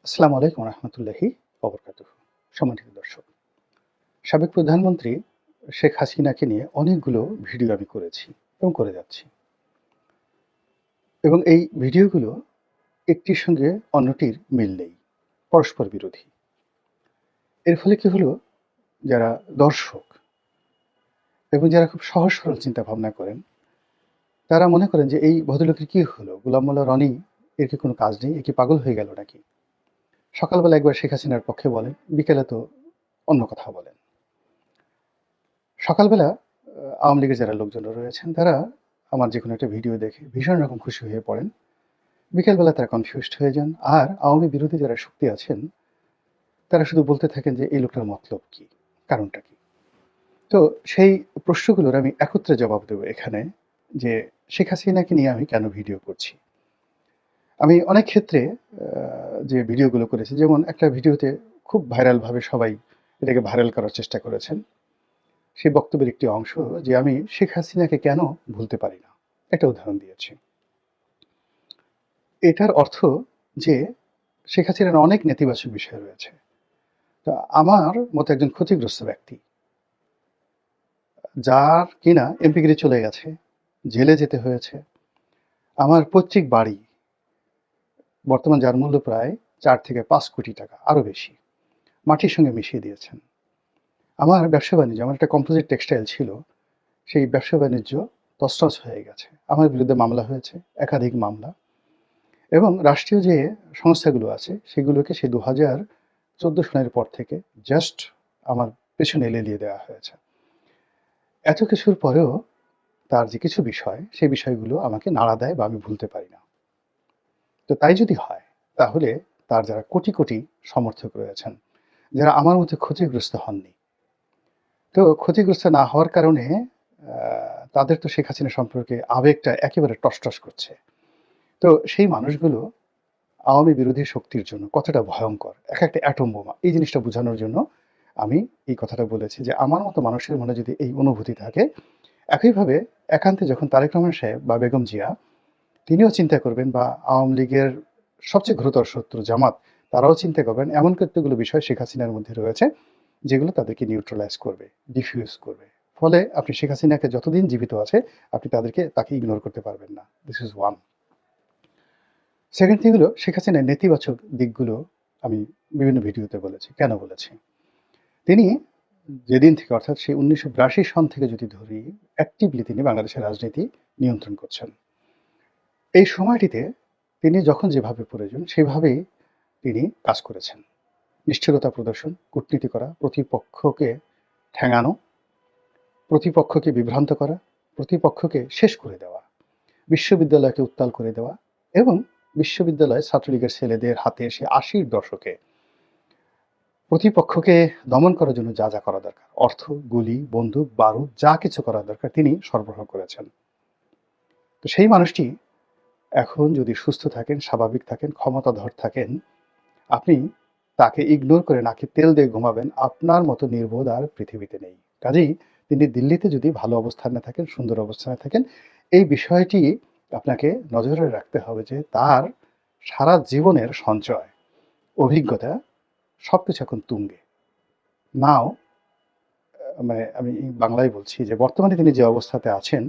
আসসালামু আলাইকুম রহমতুল্লাহি ওবরকাতুহ। সম্মানিত দর্শক, সাবেক প্রধানমন্ত্রী শেখ হাসিনাকে নিয়ে অনেকগুলো ভিডিও আমি করেছি এবং করে যাচ্ছি, এবং এই ভিডিওগুলো একটির সঙ্গে অন্যটির মিল নেই, পরস্পর বিরোধী। এর ফলে কি হলো, যারা দর্শক এবং যারা খুব সহজ সরল চিন্তা ভাবনা করেন, তারা মনে করেন যে এই ভদ্রলোকের কি হলো, গোলাম মোল্লা রনি এর কি কোনো কাজ নেই, এ কি পাগল হয়ে গেল নাকি? সকালবেলা একবার শেখ হাসিনার পক্ষে বলেন, বিকেলে তো অন্য কথা বলেন। সকালবেলা আওয়ামী লীগের যারা লোকজন রয়েছেন, তারা আমার যেকোনো একটা ভিডিও দেখে ভীষণ রকম খুশি হয়ে পড়েন। বিকেলবেলা তারা কনফিউজড হয়ে যান। আর আওয়ামী বিরোধী যারা শক্তি আছেন, তারা শুধু বলতে থাকেন যে এই লোকটার মতলব কি, কারণটা কি। তো সেই প্রশ্নগুলোর আমি একত্রে জবাব দেবো এখানে, যে শেখ হাসিনাকে নিয়ে আমি কেন ভিডিও করছি। আমি অনেক ক্ষেত্রে যে ভিডিওগুলো করেছি, যেমন একটা ভিডিওতে খুব ভাইরালভাবে সবাই এটাকে ভাইরাল করার চেষ্টা করেছেন। সেই বক্তব্যের একটি অংশ, যে আমি শেখ হাসিনাকে কেন ভুলতে পারি না, একটা উদাহরণ দিয়েছি। এটার অর্থ যে শেখ হাসিনার অনেক নেতিবাচক বিষয় রয়েছে। তো আমার মতো একজন ক্ষতিগ্রস্ত ব্যক্তি, যার কিনা এমপিগিরি চলে গেছে, জেলে যেতে হয়েছে, আমার পৈতৃক বাড়ি বর্তমান যার মূল্য প্রায় 4 থেকে 5 কোটি টাকা, আরো বেশি, মাটির সঙ্গে মিশিয়ে দিয়েছেন। আমার ব্যবসা বাণিজ্য, আমার একটা কম্পোজিট টেক্সটাইল ছিল, সেই ব্যবসা বাণিজ্য তছনছ হয়ে গেছে। আমার বিরুদ্ধে মামলা হয়েছে, একাধিক মামলা, এবং রাষ্ট্রীয় যে সংস্থাগুলো আছে সেগুলোকে সে 2014 সালের পর থেকে জাস্ট আমার পেছনে লেলিয়ে দেওয়া হয়েছে। এত কিছুর পরেও তার যে কিছু বিষয়, সেই বিষয়গুলো আমাকে নাড়া দেয় বা আমি ভুলতে পারি না। তো তাই যদি হয়, তাহলে তার যারা কোটি কোটি সমর্থক রয়েছেন, যারা আমার মধ্যে ক্ষতিগ্রস্ত হননি, তো ক্ষতিগ্রস্ত না হওয়ার কারণে তাদের তো শেখ হাসিনা সম্পর্কে আবেগটা একেবারে টসটস করছে। তো সেই মানুষগুলো আওয়ামী বিরোধী শক্তির জন্য কতটা ভয়ঙ্কর, এক একটা অ্যাটম বোমা, এই জিনিসটা বোঝানোর জন্য আমি এই কথাটা বলেছি, যে আমার মতো মানুষের মনে যদি এই অনুভূতি থাকে, একইভাবে একান্তে যখন তারেক রহমান সাহেব বা বেগম জিয়া, তিনিও চিন্তা করবেন, বা আওয়ামী লীগের সবচেয়ে ঘোরতর শত্রু জামাত, তারাও চিন্তা করবেন, এমন কতগুলো বিষয় শেখ হাসিনার মধ্যে রয়েছে যেগুলো তাদেরকে নিউট্রালাইজ করবে, ডিফিউজ করবে। ফলে আপনি শেখ হাসিনাকে যতদিন জীবিত আছে, আপনি তাকে ইগনোর করতে পারবেন না। This is one. Second thing হলো, শেখ হাসিনার নেতিবাচক দিকগুলো আমি বিভিন্ন ভিডিওতে বলেছি। কেন বলেছি? তিনি যেদিন থেকে, অর্থাৎ সেই 1982 সন থেকে যদি ধরি, অ্যাক্টিভলি তিনি বাংলাদেশের রাজনীতি নিয়ন্ত্রণ করছেন। এই সময়টিতে তিনি যখন যেভাবে প্রয়োজন সেভাবেই তিনি কাজ করেছেন। নিষ্ঠুরতা প্রদর্শন, কূটনীতি করা, প্রতিপক্ষকে ঠ্যাঙানো, প্রতিপক্ষকে বিভ্রান্ত করা, প্রতিপক্ষকে শেষ করে দেওয়া, বিশ্ববিদ্যালয়কে উত্তাল করে দেওয়া, এবং বিশ্ববিদ্যালয়ে ছাত্রলীগের ছেলেদের হাতে এসে 80-র দশকে প্রতিপক্ষকে দমন করার জন্য যা যা করা দরকার, অর্থ, গুলি, বন্দুক, বারুদ, যা কিছু করা দরকার তিনি সরবরাহ করেছেন। তো সেই মানুষটি এখন যদি সুস্থ থাকেন, স্বাভাবিক থাকেন, ক্ষমতাধর থাকেন, আপনি তাকে ইগনোর করে নাকে তেল দিয়ে ঘুমাবেন, আপনার মতো নির্বোধ আর পৃথিবীতে নেই। কাজেই তিনি দিল্লিতে যদি ভালো অবস্থানে থাকেন, সুন্দর অবস্থানে থাকেন, এই বিষয়টি আপনাকে নজরে রাখতে হবে, যে তার সারা জীবনের সঞ্চয়, অভিজ্ঞতা, সবকিছু এখন তুঙ্গে। নাও, মানে আমি বাংলায় বলছি, যে বর্তমানে তিনি যে অবস্থাতে আছেন,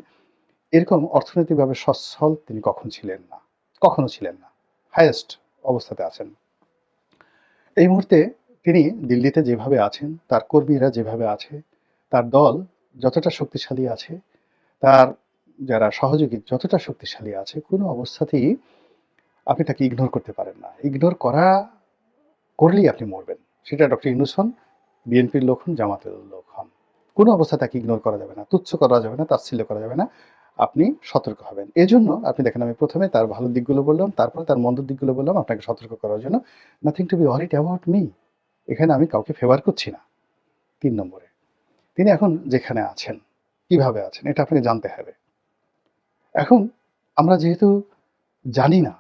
এরকম অর্থনৈতিকভাবে সচ্ছল তিনি কখনো ছিলেন না। হাইয়েস্ট অবস্থাতে আছেন এই মুহূর্তে। তিনি দিল্লিতে যেভাবে আছেন, তার কর্মীরা যেভাবে আছে, তার দল যতটা শক্তিশালী আছে, তার যারা সহযোগী যতটা শক্তিশালী আছে, কোনো অবস্থাতেই আপনি তাকে ইগনোর করতে পারেন না। ইগনোর করলেই আপনি মরবেন। সেটা ডক্টর ইউনূস হন, বিএনপির লোক হন, জামাতের লোক হন, কোনো অবস্থা তাকে ইগনোর করা যাবে না, তুচ্ছ করা যাবে না, তাচ্ছিল্য করা যাবে না। আপনি সতর্ক হবেন। এজন্য আপনি দেখেন, আমি প্রথমে তার ভালো দিকগুলো বললাম, তারপরে তার মন্দ দিকগুলো বললাম আপনাকে সতর্ক করার জন্য। Nothing to B worried about me. এখানে আমি কাউকে ফেভার করছি না। ৩ নম্বরে, তিনি এখন যেখানে আছেন, কিভাবে আছেন, এটা আপনাকে জানতে হবে। এখন আমরা যেহেতু জানি না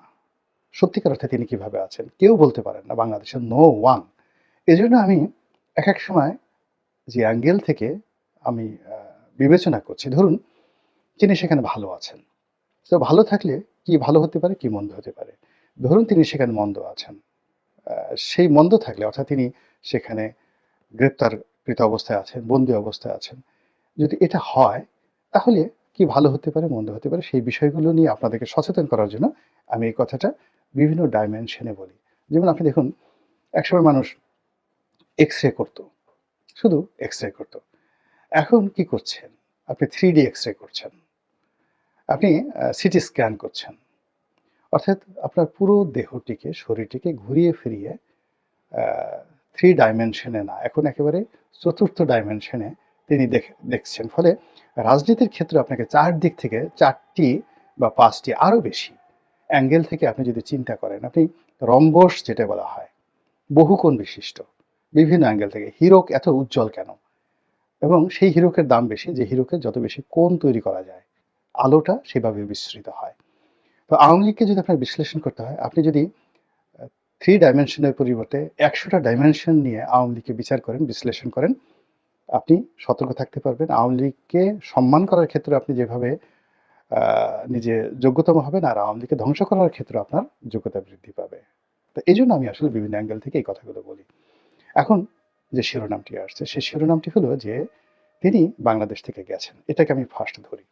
সত্যিকার অর্থে তিনি কিভাবে আছেন, কেউ বলতে পারেন না বাংলাদেশের, নো ওয়ান। এজন্য আমি এক এক সময় যে অ্যাঙ্গেল থেকে আমি বিবেচনা করছি, ধরুন তিনি সেখানে ভালো আছেন, তো ভালো থাকলে কি ভালো হতে পারে, কি মন্দ হতে পারে। ধরুন তিনি সেখানে মন্দ আছেন, সেই মন্দ থাকলে, অর্থাৎ তিনি সেখানে গ্রেপ্তারকৃত অবস্থায় আছেন, বন্দী অবস্থায় আছেন, যদি এটা হয় তাহলে কি ভালো হতে পারে, মন্দ হতে পারে, সেই বিষয়গুলো নিয়ে আপনাদেরকে সচেতন করার জন্য আমি এই কথাটা বিভিন্ন ডাইমেনশনে বলি। যেমন আপনি দেখুন, একসময় মানুষ এক্স-রে করত, শুধু এক্স-রে করত। এখন কি করছেন? আপনি 3D এক্স-রে করছেন, আপনি সিটি স্ক্যান করছেন। অর্থাৎ আপনার পুরো দেহটিকে, শরীরটিকে ঘুরিয়ে ফিরিয়ে 3 ডাইমেনশনে না, এখন একেবারে 4র্থ ডাইমেনশনে তিনি দেখছেন। ফলে রাজনীতির ক্ষেত্রে আপনাকে 4 দিক থেকে 4টি বা 5টি আরও বেশি অ্যাঙ্গেল থেকে আপনি যদি চিন্তা করেন, আপনি রম্বস যেটা বলা হয়, বহুকোণ বিশিষ্ট বিভিন্ন অ্যাঙ্গেল থেকে হীরক এত উজ্জ্বল কেন, এবং সেই হীরকের দাম বেশি যে হীরকের যত বেশি কোণ তৈরি করা যায়, আলোটা সেভাবে বিস্তৃত হয়। তো আওয়ামী লীগকে যদি আপনার বিশ্লেষণ করতে হয়, আপনি যদি 3 ডাইমেনশনের পরিবর্তে 100টা ডাইমেনশন নিয়ে আওয়ামী লীগকে বিচার করেন, বিশ্লেষণ করেন, আপনি সতর্ক থাকতে পারবেন। আওয়ামী লীগকে সম্মান করার ক্ষেত্রে আপনি যেভাবে নিজে যোগ্যতম হবেন, আর আওয়ামী লীগকে ধ্বংস করার ক্ষেত্রে আপনার যোগ্যতা বৃদ্ধি পাবে। তো এই জন্য আমি আসলে বিভিন্ন অ্যাঙ্গেল থেকে এই কথাগুলো বলি। এখন যে শিরোনামটি আসছে, সেই শিরোনামটি হলো যে তিনি বাংলাদেশ থেকে গেছেন, এটাকে আমি ফার্স্ট ধরি।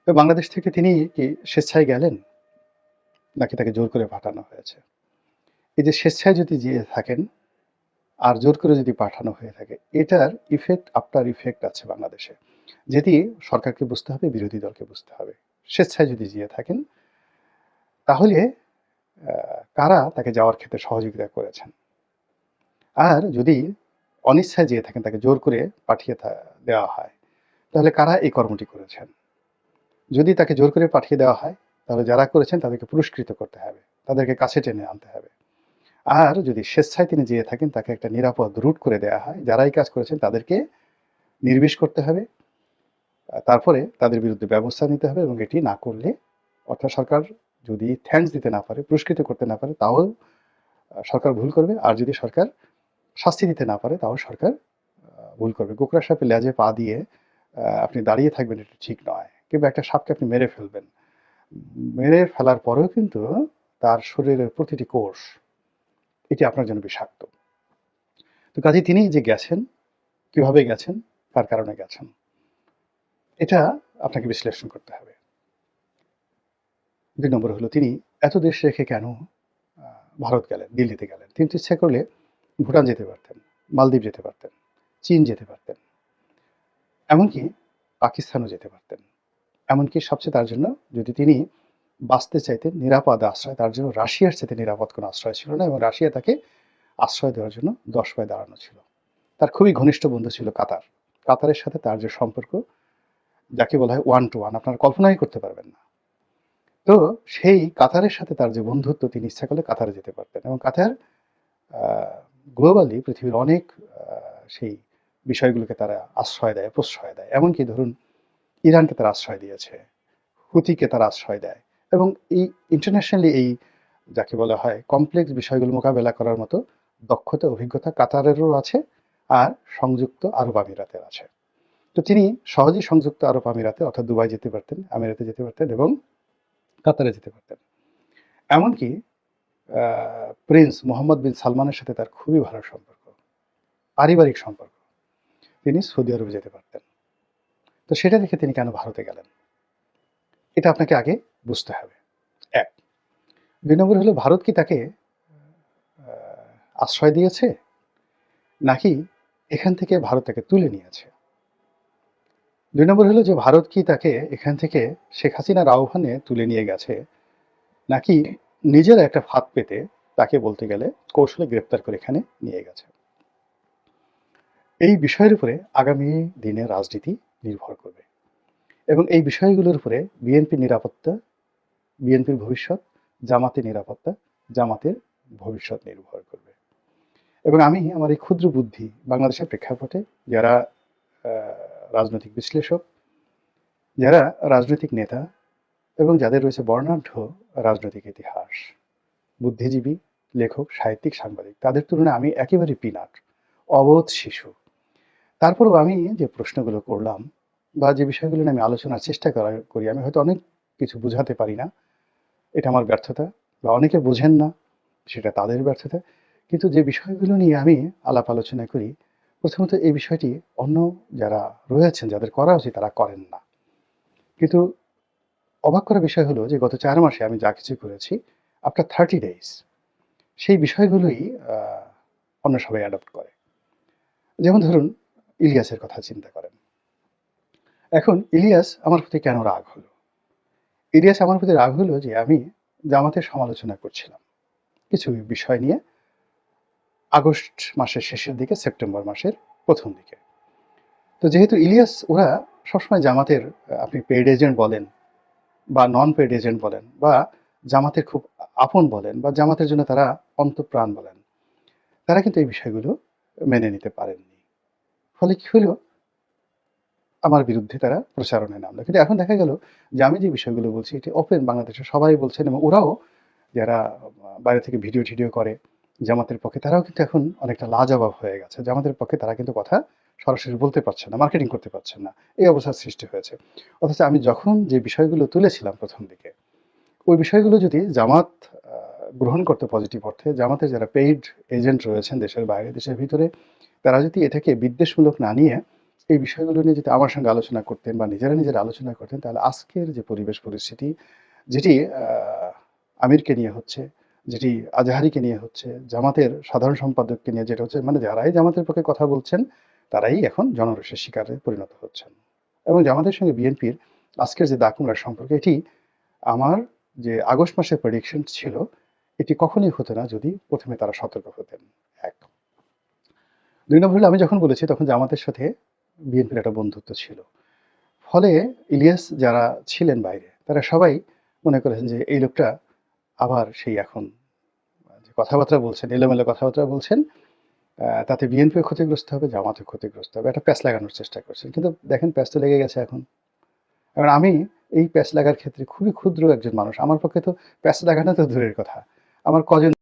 তো বাংলাদেশ থেকে তিনি কি স্বেচ্ছায় গেলেন, নাকি তাকে জোর করে পাঠানো হয়েছে? এই যে স্বেচ্ছায় যদি যেয়ে থাকেন আর জোর করে যদি পাঠানো হয়ে থাকে, এটার ইফেক্ট, আফটার ইফেক্ট আছে বাংলাদেশে, যেটি সরকারকে বুঝতে হবে, বিরোধী দলকে বুঝতে হবে। স্বেচ্ছায় যদি যেয়ে থাকেন তাহলে কারা তাকে যাওয়ার ক্ষেত্রে সহযোগিতা করেছেন, আর যদি অনিচ্ছায় যেয়ে থাকেন, তাকে জোর করে পাঠিয়ে দেওয়া হয়, তাহলে কারা এই কর্মটি করেছেন। যদি তাকে জোর করে পাঠিয়ে দেওয়া হয়, তাহলে যারা করেছেন তাদেরকে পুরস্কৃত করতে হবে, তাদেরকে কাছে টেনে আনতে হবে। আর যদি স্বেচ্ছায় তিনি যেয়ে থাকেন, তাকে একটা নিরাপদ রুট করে দেওয়া হয়, যারা এই কাজ করেছেন তাদেরকে নির্বিষ করতে হবে, তারপরে তাদের বিরুদ্ধে ব্যবস্থা নিতে হবে, এবং এটি না করলে, অর্থাৎ সরকার যদি থ্যাঙ্কস দিতে না পারে, পুরস্কৃত করতে না পারে, তাও সরকার ভুল করবে। আর যদি সরকার শাস্তি দিতে না পারে, তাও সরকার ভুল করবে। গোকরা সাপের লেজে পা দিয়ে আপনি দাঁড়িয়ে থাকবেন, এটা ঠিক নয়। কিংবা একটা সাপকে আপনি মেরে ফেলবেন, মেরে ফেলার পরেও কিন্তু তার শরীরের প্রতিটি কোষ এটি আপনার জন্য বিষাক্ত। তো কাজে তিনি যে গেছেন, কিভাবে গেছেন, তার কারণে গেছেন, এটা আপনাকে বিশ্লেষণ করতে হবে। 2 নম্বর হলো, তিনি এত দেশ রেখে কেন ভারত গেলেন, দিল্লিতে গেলেন? তিনি তো ইচ্ছা করলে ভুটান যেতে পারতেন, মালদ্বীপ যেতে পারতেন, চীন যেতে পারতেন, এমনকি পাকিস্তানও যেতে পারতেন। এমনকি সবচেয়ে তার জন্য, যদি তিনি বাঁচতে চাইতেন নিরাপদ আশ্রয়, তার জন্য রাশিয়ার চাইতে নিরাপদ কোনো আশ্রয় ছিল না, এবং রাশিয়া তাকে আশ্রয় দেওয়ার জন্য 10 পায়ে দাঁড়ানো ছিল। তার খুবই ঘনিষ্ঠ বন্ধু ছিল কাতার। কাতারের সাথে তার যে সম্পর্ক, যাকে বলা হয় ওয়ান টু ওয়ান, আপনারা কল্পনাই করতে পারবেন না। তো সেই কাতারের সাথে তার যে বন্ধুত্ব, তিনি ইচ্ছা করলে কাতারে যেতে পারতেন, এবং কাতার গ্লোবালি পৃথিবীর অনেক সেই বিষয়গুলোকে তারা আশ্রয় দেয়, প্রশ্রয় দেয়। এমনকি ধরুন, ইরানকে তারা আশ্রয় দিয়েছে, হুতিকে তারা আশ্রয় দেয়, এবং এই ইন্টারন্যাশনালি এই যাকে বলা হয় কমপ্লেক্স বিষয়গুলো মোকাবেলা করার মতো দক্ষতা, অভিজ্ঞতা কাতারেরও আছে, আর সংযুক্ত আরব আমিরাতের আছে। তো তিনি সহজেই সংযুক্ত আরব আমিরাতে, অর্থাৎ দুবাই যেতে পারতেন, আমিরাতে যেতে পারতেন, এবং কাতারে যেতে পারতেন। এমনকি প্রিন্স মোহাম্মদ বিন সালমানের সাথে তার খুবই ভালো সম্পর্ক, পারিবারিক সম্পর্ক, তিনি সৌদি আরবে যেতে পারতেন। তো সেটা দেখে তিনি কেন ভারতে গেলেন, এটা আপনাকে আগে বুঝতে হবে। 1। 2 নম্বর হলো, ভারত কি তাকে আশ্রয় দিয়েছে, নাকি এখান থেকে ভারত তাকে তুলে নিয়েছে? 2 নম্বর হলো যে, ভারত কি তাকে এখান থেকে শেখ হাসিনার আহ্বানে তুলে নিয়ে গেছে, নাকি নিজের একটা ফাঁদ পেতে তাকে বলতে গেলে কৌশলে গ্রেপ্তার করে এখানে নিয়ে গেছে? এই বিষয়ের উপরে আগামী দিনে রাজনীতি নির্ভর করবে, এবং এই বিষয়গুলোর উপরে বিএনপির নিরাপত্তা, বিএনপির ভবিষ্যৎ, জামাতের নিরাপত্তা, জামাতের ভবিষ্যৎ নির্ভর করবে। এবং আমি আমার এই ক্ষুদ্র বুদ্ধি বাংলাদেশের প্রেক্ষাপটে, যারা রাজনৈতিক বিশ্লেষক, যারা রাজনৈতিক নেতা, এবং যাদের রয়েছে বর্ণাঢ্য রাজনৈতিক ইতিহাস, বুদ্ধিজীবী, লেখক, সাহিত্যিক, সাংবাদিক, তাদের তুলনায় আমি একেবারে পিনাট, অবোধ শিশু। তারপরেও আমি যে প্রশ্নগুলো করলাম, বা যে বিষয়গুলো নিয়ে আমি আলোচনার চেষ্টা করি, আমি হয়তো অনেক কিছু বোঝাতে পারি না, এটা আমার ব্যর্থতা, বা অনেকে বোঝেন না, সেটা তাদের ব্যর্থতা। কিন্তু যে বিষয়গুলো নিয়ে আমি আলাপ আলোচনা করি, প্রথমত এই বিষয়টি অন্য যারা রয়েছেন, যাদের করা উচিত তারা করেন না। কিন্তু অবাক করা বিষয় হলো যে গত ৪ মাসে আমি যা কিছু করেছি, আফটার 30 ডেইজ সেই বিষয়গুলোই আ অন্য সবাই অ্যাডপ্ট করে। যেমন ধরুন ইলিয়াসের কথা চিন্তা করেন। এখন ইলিয়াস আমার প্রতি কেন রাগ হলো? ইলিয়াস আমার প্রতি রাগ হলো যে আমি জামাতের সমালোচনা করছিলাম কিছু বিষয় নিয়ে আগস্ট মাসের শেষের দিকে, সেপ্টেম্বর মাসের ১ম দিকে। তো যেহেতু ইলিয়াস ওরা সবসময় জামাতের আপনি পেইড এজেন্ট বলেন বা নন পেইড এজেন্ট বলেন বা জামাতের খুব আপন বলেন বা জামাতের জন্য তারা অন্তঃপ্রাণ বলেন। তারা কিন্তু এই বিষয়গুলো মেনে নিতে পারেননি। ফলে কি হলো? আমার বিরুদ্ধে তারা প্রচারণায় নামলো। কিন্তু এখন দেখা গেল যে আমি যে বিষয়গুলো বলছি এটি ওপেন, বাংলাদেশের সবাই বলছেন এবং ওরাও যারা বাইরে থেকে ভিডিও করে জামাতের পক্ষে, তারাও কিন্তু এখন অনেকটা লাজবাব হয়ে গেছে। জামাতের পক্ষে তারা কিন্তু কথা সরাসরি বলতে পারছে না, মার্কেটিং করতে পারছেন না। এই অবস্থার সৃষ্টি হয়েছে। অথচ আমি যখন যে বিষয়গুলো তুলেছিলাম ১ম দিকে, ওই বিষয়গুলো যদি জামাত আ গ্রহণ করত পজিটিভ অর্থে, জামাতের যারা পেইড এজেন্ট রয়েছেন দেশের বাইরে, দেশের ভিতরে, তারা যদি এটাকে বিদ্বেষমূলক না নিয়ে এই বিষয়গুলো নিয়ে যদি আমার সঙ্গে আলোচনা করতেন বা নিজেরা আলোচনা করতেন, তাহলে আজকের যে পরিবেশ পরিস্থিতি, যেটি আমিরকে নিয়ে হচ্ছে, যেটি আজহারীকে নিয়ে হচ্ছে, জামাতের সাধারণ সম্পাদককে নিয়ে যেটা হচ্ছে, মানে যারাই জামাতের পক্ষে কথা বলছেন, তারাই এখন জনরোষের শিকারে পরিণত হচ্ছেন। এবং জামাতের সঙ্গে বিএনপির আজকের যে দাকুমরার সম্পর্ক, এটি আমার যে আগস্ট মাসের প্রেডিকশন ছিল, এটি কখনোই হতো না যদি ১ম এ তারা সতর্ক হতেন। ১। ২ নম্বর হলো আমি যখন বলেছি তখন জামাতের সাথে বিএনপির একটা বন্ধুত্ব ছিল। ফলে ইলিয়াস যারা ছিলেন বাইরে, তারা সবাই মনে করেছেন যে এই লোকটা আবার সেই এখন যে কথাবার্তা বলছেন, এলোমেলো কথাবার্তা বলছেন, তাতে বিএনপিও ক্ষতিগ্রস্ত হবে, জামাতও ক্ষতিগ্রস্ত হবে। একটা প্যাঁচ লাগানোর চেষ্টা করছেন। কিন্তু দেখেন প্যাঁচ তো লেগে গেছে এখন। কারণ আমি এই প্যাঁচ লাগার ক্ষেত্রে খুবই ক্ষুদ্র একজন মানুষ। আমার পক্ষে তো প্যাঁচ লাগানো তো দূরের কথা। আমার কজন